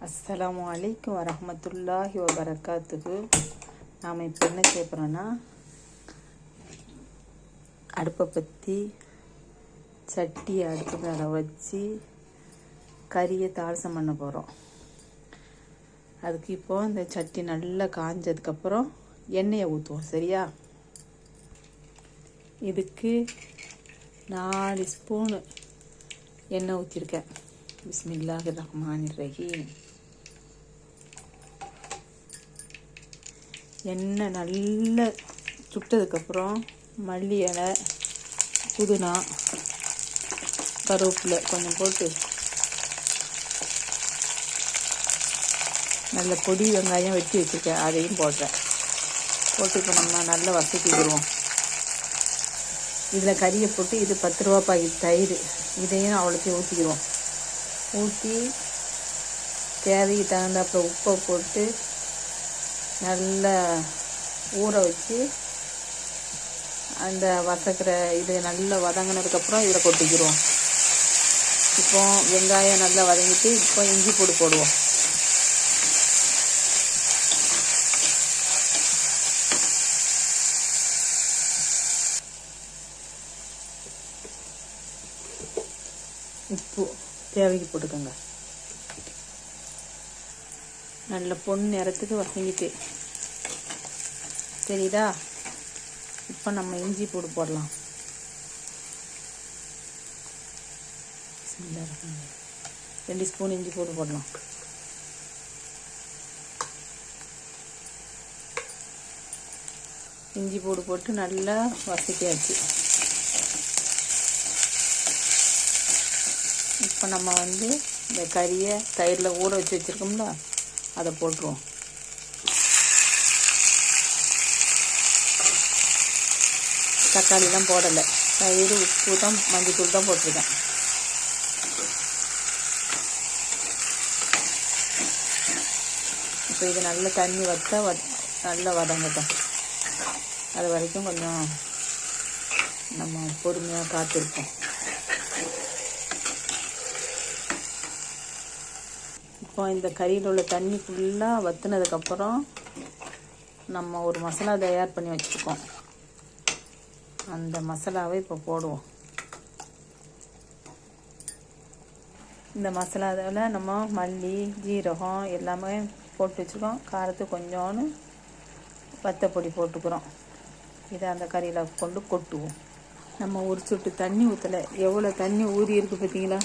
அஸ்ஸலாமு அலைக்கும் வரஹ்மத்துல்லாஹி வபரகாத்துஹு. நாம் இப்போ என்ன செய்ய போகிறோன்னா, அடுப்பை பற்றி சட்டியை அடுப்பு மேலே வச்சு கறியை தாளசம் பண்ண போகிறோம். அதுக்கு இப்போது இந்த சட்டி நல்லா காஞ்சதுக்கப்புறம் எண்ணெயை ஊற்றுவோம். சரியா? இதுக்கு 4 ஸ்பூனு எண்ணெய் ஊற்றிருக்கேன். பிஸ்மில்லாஹிர் ரஹ்மானிர் ரஹீம். எண்ணெய் நல்லா சுட்டதுக்கப்புறம் மல்லி இலை, புதினா, கருவேப்பிலை கொஞ்சம் போட்டு நல்ல பொடி வெங்காயம் வெட்டி வச்சுருக்கேன், அதையும் போட்டேன். போட்டு இப்போ நம்ம நல்லா வசக்கிடுவோம். இதில் கறியை போட்டு இது 10 ரூபா பாக்கெட் தயிர், இதையும் அவ்வளோத்தையும் ஊற்றிக்கிடுவோம். ஊற்றி தேவைக்கு தகுந்தாப்புல உப்பை போட்டு நல்லா ஊற வச்சு அந்த வதக்கிற இது நல்லா வதங்கினதுக்கப்புறம் இதில் கொட்டிக்கிடுவோம். இப்போ வெங்காயம் நல்லா வதங்கிட்டு இப்போ இஞ்சி பூண்டு போடுவோம். உப்பு தேவைக்கு போட்டுக்கோங்க. நல்ல பொன் நிறத்துக்கு வசங்கிட்டு தெரியுதா? இப்போ நம்ம இஞ்சி பூண்டு போடலாம். 2 ஸ்பூன் இஞ்சி பூண்டு போடலாம். இஞ்சி பூண்டு போட்டு நல்லா வசக்கியாச்சு. இப்போ நம்ம இந்த கறியை தயிரில் ஊற வச்சு வச்சுருக்கோம்ல, அதை போட்டுருவோம். தக்காளிலாம் போடலை, தயிர், உப்பு தான், மஞ்சள் தான் போட்டிருக்கேன். இப்போ இது நல்லா தண்ணி நல்லா வதங்கட்டும். அது வரைக்கும் கொஞ்சம் நம்ம பொறுமையாக காத்திருப்போம். இப்போ இந்த கறியில் உள்ள தண்ணி ஃபுல்லாக வற்றினதுக்கப்புறம் நம்ம ஒரு மசாலா தயார் பண்ணி வச்சுருக்கோம். அந்த மசாலாவை இப்போ போடுவோம். இந்த மசாலாவில் நம்ம மல்லி, ஜீரகம் எல்லாமே போட்டு வச்சுருக்கோம். காரத்துக்கு கொஞ்சோன்னு வத்தப்பொடி போட்டுக்கிறோம். இதை அந்த கறியில் கொண்டு கொட்டுவோம். நம்ம ஒரு சொட்டு தண்ணி ஊற்றலை, எவ்வளோ தண்ணி ஊறி இருக்குது பார்த்தீங்களா?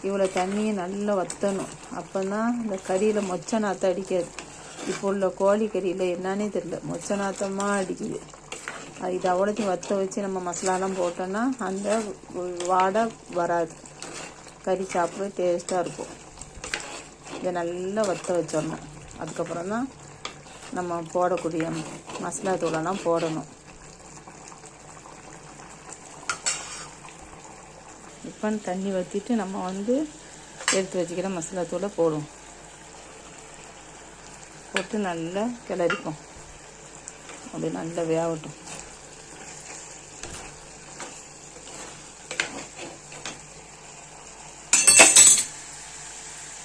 இவ்வளோ தண்ணியை நல்லா வற்றணும். அப்போ தான் இந்த கறியில் மொச்ச நாற்றம் அடிக்காது. இப்போ உள்ள கோழி கறியில் என்னன்னே தெரியல, மொச்ச நாற்றமாக அடிக்குது. இது அவ்வளோத்தையும் வற்ற வச்சு நம்ம மசாலாலாம் போட்டோன்னா அந்த வாடை வராது. கறி சாப்பிட டேஸ்ட்டாக இருக்கும். இதை நல்லா வற்ற வச்சிடணும். அதுக்கப்புறம் தான் நம்ம போடக்கூடிய மசாலா தூளெல்லாம் போடணும். இப்போ தண்ணி வற்றிட்டு நம்ம எடுத்து வச்சுக்கிற மசாலா தூளை போடுவோம். போட்டு நல்லா கிளறிப்போம். அப்படி நல்லா வேகட்டும்.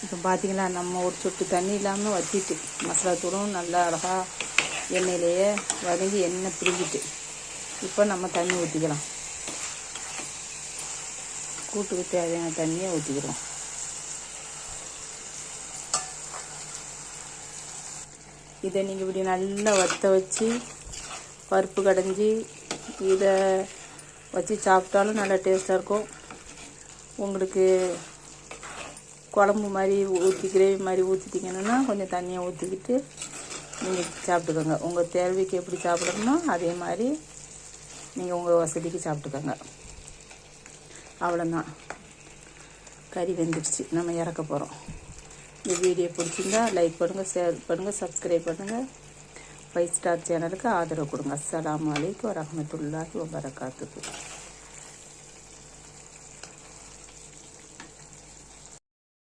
இப்போ பார்த்தீங்களா, நம்ம ஒரு சொட்டு தண்ணி இல்லாமல் வற்றிட்டு மசாலா தூளும் நல்லா அழகாக எண்ணெயிலேயே வதங்கி எண்ணெய் பிரிஞ்சிட்டு இப்போ நம்ம தண்ணி ஊற்றிக்கலாம். கூட்டுக்கு தேவையான தண்ணியை ஊற்றிக்கிறோம். இதை நீங்கள் இப்படி நல்லா வற்ற வச்சு பருப்பு கடைஞ்சி இதை வச்சு சாப்பிட்டாலும் நல்லா டேஸ்ட்டாக இருக்கும். உங்களுக்கு குழம்பு மாதிரி ஊற்றி கிரேவி மாதிரி ஊற்றிட்டிங்கன்னா கொஞ்சம் தண்ணியை ஊற்றிக்கிட்டு நீங்கள் சாப்பிட்டுக்கோங்க. உங்கள் தேவைக்கு எப்படி சாப்பிடணுமோ அதே மாதிரி நீங்கள் உங்கள் வசதிக்கு சாப்பிட்டுக்கோங்க. அவ்வளோதான், கறி வெந்துடுச்சு. நம்ம இறக்க போகிறோம். இந்த வீடியோ பிடிச்சிருந்தா லைக் பண்ணுங்கள், ஷேர் பண்ணுங்கள், சப்ஸ்கிரைப் பண்ணுங்கள். 5 ஸ்டார் சேனலுக்கு ஆதரவு கொடுங்க. அஸ்ஸலாமு அலைக்கும் வரஹ்மத்துல்லாஹி வபரகாத்துஹு.